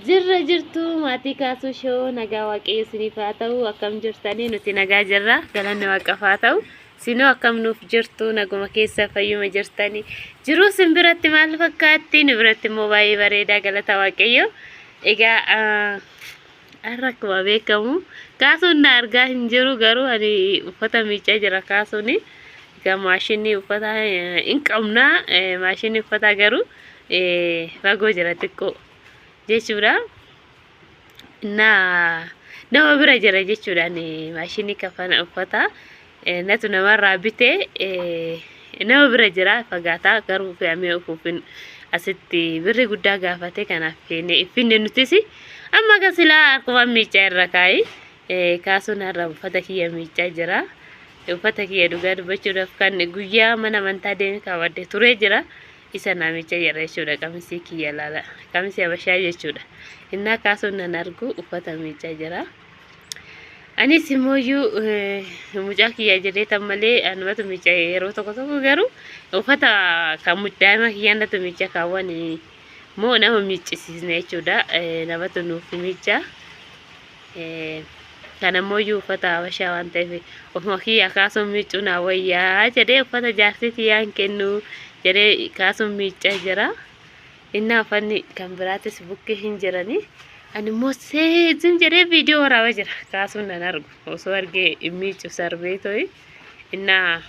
Jirra jirtu maatii kaasuu shoo nagaa waaqayyo isiniif haa ta'u akkam jirtanii nuti nagaa jirra galanni waaqaaf haa ta'u sinoo akkam nuuf jirtu naguma keessa fayyuma jirtanii jiruu sin biratti maal fakkaatti nu biratti immoo baay'ee bareedaa galata waaqayyo egaa har'a akkuma beekamu kaasuun na argaa hin jiru garuu ani uffata miicaa jira kaasuuni egaa maashinii uffata hin qabna maashinii uffata garuu fagoo jira xiqqoo jechuudha nama bira jira jechuudhaan maashinii kafana uffata natu namarraa bitee nama bira jira fagaataa garuu fe'amee ufuufin asitti birri guddaa gaafate kanaaf finne nutis amma gasilaa akkuma miicaa irra kaa'ee kaasuun har'a uffata kiyya miicaa jira uffata kiyya dhugaa dubbachuudhaaf kan guyyaa mana amantaa deemee kaawwadde turee jira. Isa namicha jira jechuudha qamisii kiyya laala qamisii habashaa jechuudha innaa kaasuun nan argu uffata miicaa jira anis immoo mucaa kiyya jedhee tan malee anumatu miicaa yeroo tokko tokko garuu uffata kan daa'ima kiyyaannatu miicaa kaawwan moo nama miiccisiisne jechuudha namatu nuuf miicaa kana immoo uffata habashaa waan ta'eef ofuma kiyya kaasuun miicuu naa wayyaa jedhee uffata jaartii kiyyaan kennu jedhee kaasuun miicaa jira innaa uffanni kan biraatis bukkee hin jirani ani immoo seezim jedhee viidiyoo waraabaa jira kaasuun nan argu osoo argee miicu sarbee to'i innaa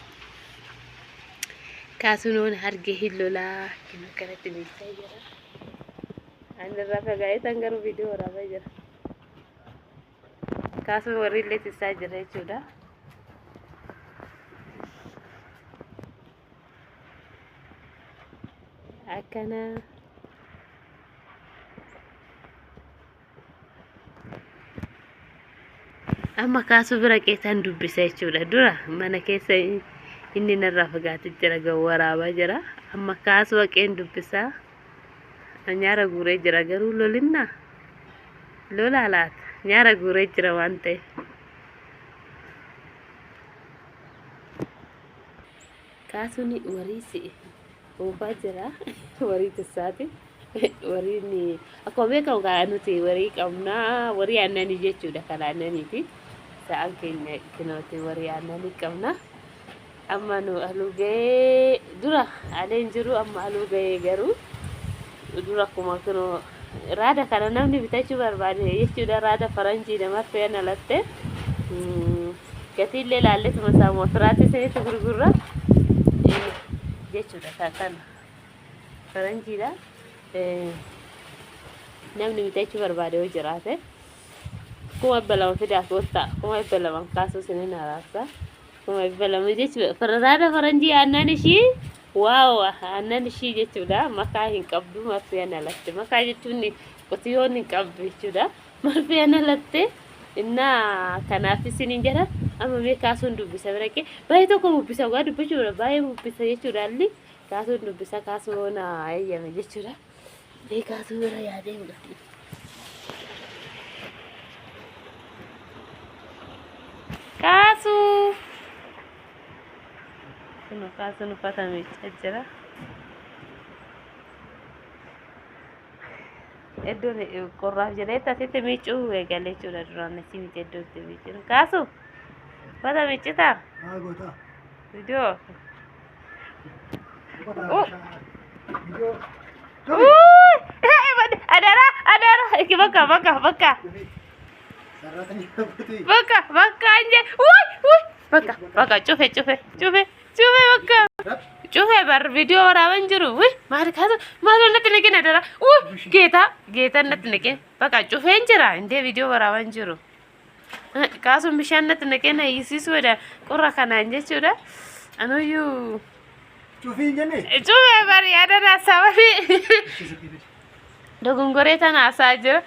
kaasuun waan argee hin lolaa kinoo kanatti miicaa jira ani irraa fagaa'ee tan garuu viidiyoo waraabaa jira kaasuun warri illee tisaa jira jechuudha. Akkana amma kaasuu bira qeetan dubbisa jechuudha dura mana keessa inni narraa fagaatee jira ga'u waraabaa jira amma kaasuu qeen dubbisa nyaara guuree jira garuu lolinna lola laata nyaara guuree jira waan ta'eef kaasuun wariisi Oba jira warii tisaati wariin akkuma beekamu kan nuti warii qabna warii aannanii jechuudha kan aannaniiti sa'aan keenya kinooti warii aannanii qabna amma nu alugee dura aleen jiru amma alugee garuu dura akkuma kinoo raada kana namni bitachuu barbaade jechuudha raada faranjii nama fe'an alatte gatiillee laalletuma saamuu firaatti seetu gurgurra jechuudha kan faranjiidha namni bitachuu barbaade yoo jiraate kuma balama fidaa koottaa kuma balama kaasuu sinin araarsa kuma balama jechuudha raada faranjii aannan ishii waaw aannan ishii jechuudha makaa hin qabdu marfeen alatte makaa jechuun qotiyyoon hin qabdu jechuudha marfeen alatte innaa kanaaf isinin jedha amma mee kaasuun dubbisa biraqee baay'ee tokko mubbisa waa dubbachuudha baay'ee mubbisa jechuudha alli kaasuun dubbisa kaasuun eeyyame jechuudha mee kaasuu bira yaadee mudhate kaasuu kun kaasuun uffata miicaa jira eddoon qorraaf jedhee asitti miicuu eegalee jechuudha duraan asii miti iddootti miicuu kaasuu uffata miicitaa viidiyoo adara iki bakka anje bakka cufe bakka bar video waraban jiru maal kaasa maal natti naqin adara geeta natti naqin bakka cufe jira inde video waraban jiru kaasuun bishaan natti naqin hiisisuudha qorra kanaan jechuudha anuyyuu Cufi jenne. Cufi bari ada rasa bari. Dogongore tana asaja.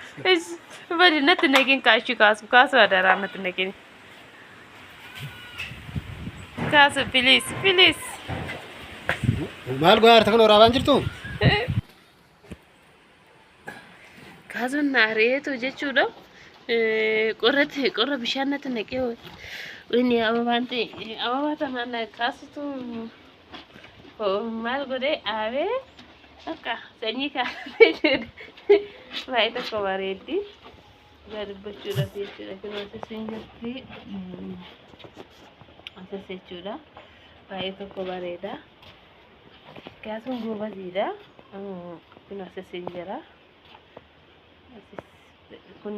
Bari natti naqin kasu ada ra natti naqin. Kasu please. Maal goyaar takno raabaan jirtu? Kasu naareetu jechuudha. Qorra bishaan natti naqee inni ababaan ta'e ababaa tanaan kaasutu maal godhe abe akka sanyii kaasee baay'ee tokko bareeddi. Gadubbachuudhaaf jechuudha. Kun asasiin jirti. Asas jechuudha. Baay'ee tokko bareeda. Kaasuun goobasiidha. Kun asasiin jira. Kun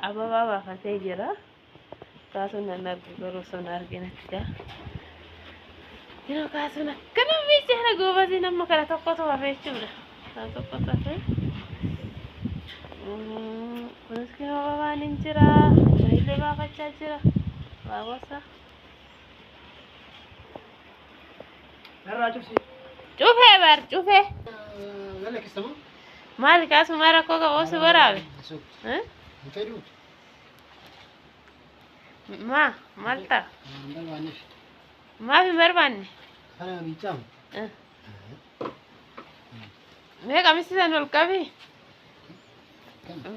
ababaa baafatee jira. Kaasuun nan argu garuu son arginatidha. Yeroo kaasuun akkana miicara goobasiin amma kana tokkotu hafe jechuudha. Kan tokkotu hafe. Kunis kino ababaan hin jira. Illee baafachaa jira. Baawwasa. Cufee bar cufee. Maali kaasuma rakkoo qabu si waraabe? Maal ta'a? Maaf hin barbaanne? Mee qamisi san ol qabi?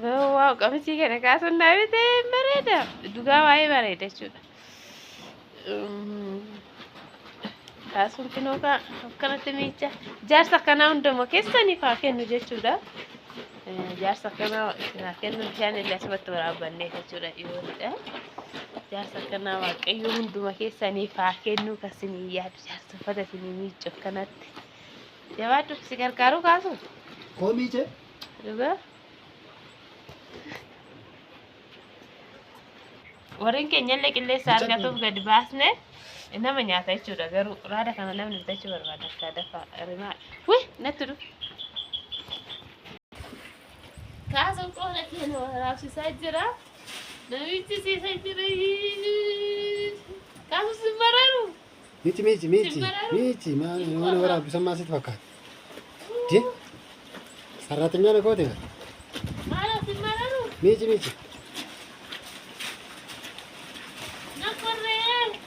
Waaw qamisii kana kaasuun dhaabitee bareeda. Dhugaa baay'ee bareeda jechuudha. Kaasuun kinoo akkanatti miicha. Jaarsa akkanaa hundumaa keessaniif haa kennu jechuudha. Jaarsa akkanaa kennu bishaan illee asumatti waraabannee jechuudha dhiyoodha. Jaarsa akkanaa waaqayyo hundumaa keessaniif haa kennu kasinii yaadu jaarsa uffata isinii miiccu akkanatti. Jabaadhu si gargaaru kaasuun. Koo miice? Dhugaa. Warreen keenyallee qilleensa argatuuf gadi baasne nama nyaata jechuudha. Garuu raada kana namni bitachuu barbaada akka dafa rimaa. Wii natti dhufu. Kaasuun qooda keenya waraabsisaa jira. Namichi siisaa jira. Kaasuun si mararu. Miici mana waraabbisan maasitti fakkaata. Ji? Sarraatanyaan akoote ga? Maala si mararu. Miici. Nakorree.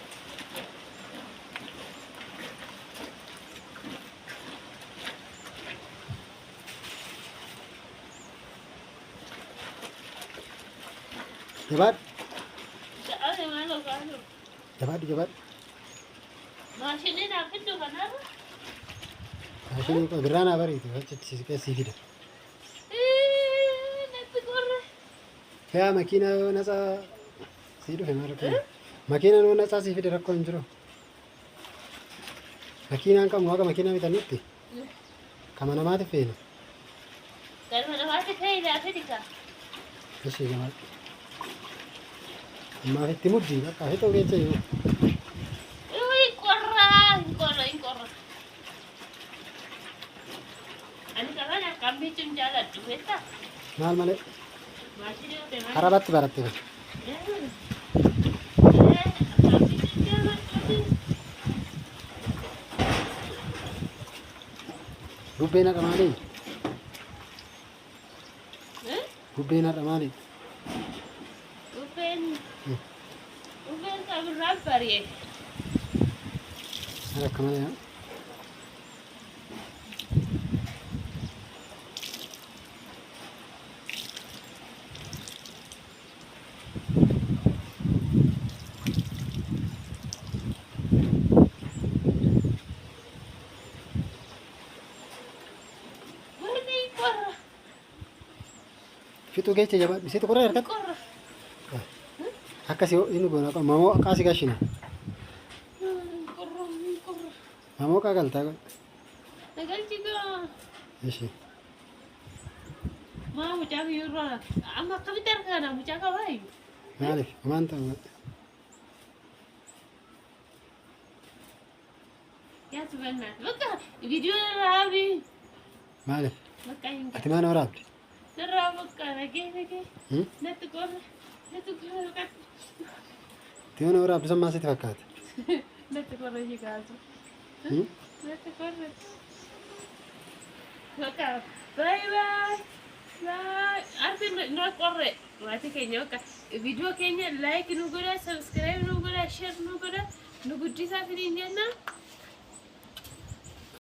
Jabaad. Maalo. Jabaad. Maashinii naaf hedduu kanaarra. Maashinii koo birraa naa bariitu achitti sii fida. Natti qorre. Yaa makiina natsaa sii dhufe maal rakkoo? Makiina natsaa sii fide rakkoo hin jiru. Makiinaan qabnu akka makiinaa bitannutti. Kama namaatiif feena. Galma namaatiif feena fedika. Ishee jabaad. Ammaaf itti muddii bakka fixoo keessa jiru. Incorra. Ani kapan akan bikin jalan duit tak? Maal. Masih dia udah. Harabatti baratte. Bubbeen har'a maali? Bubbeen har'a maali? Bubbeen kabirraa bari'e. Akka malee haa? Fitu keessa jabaadhu. Isitu qorra harkatti? Akkasii inni goona qaba. Mamoo qaasii gashina. Mamoo qaagaltaa qaba. Nagalchigaa. Ishee. Maa mucaa biyyurraa amma akkamitti argana mucaa qabaayu? Maaliif? Maal ta'u? Yaa subhanallah. Bakka viidiyoo raabi. Maaliif? Bakka hin Ati maal waraabdi? Sirraa bakka nagee. Natti qorra. Tiyoona waraabbisan maasitti fakkaata? Natti qorra ishee kaasu. Natti qorra. Bakka bye. Arti nu qorre. Waati keenya bakka viidiyoo keenya like nu godha, subscribe nu godha, share nu godha, nu guddisaa fidin jenna.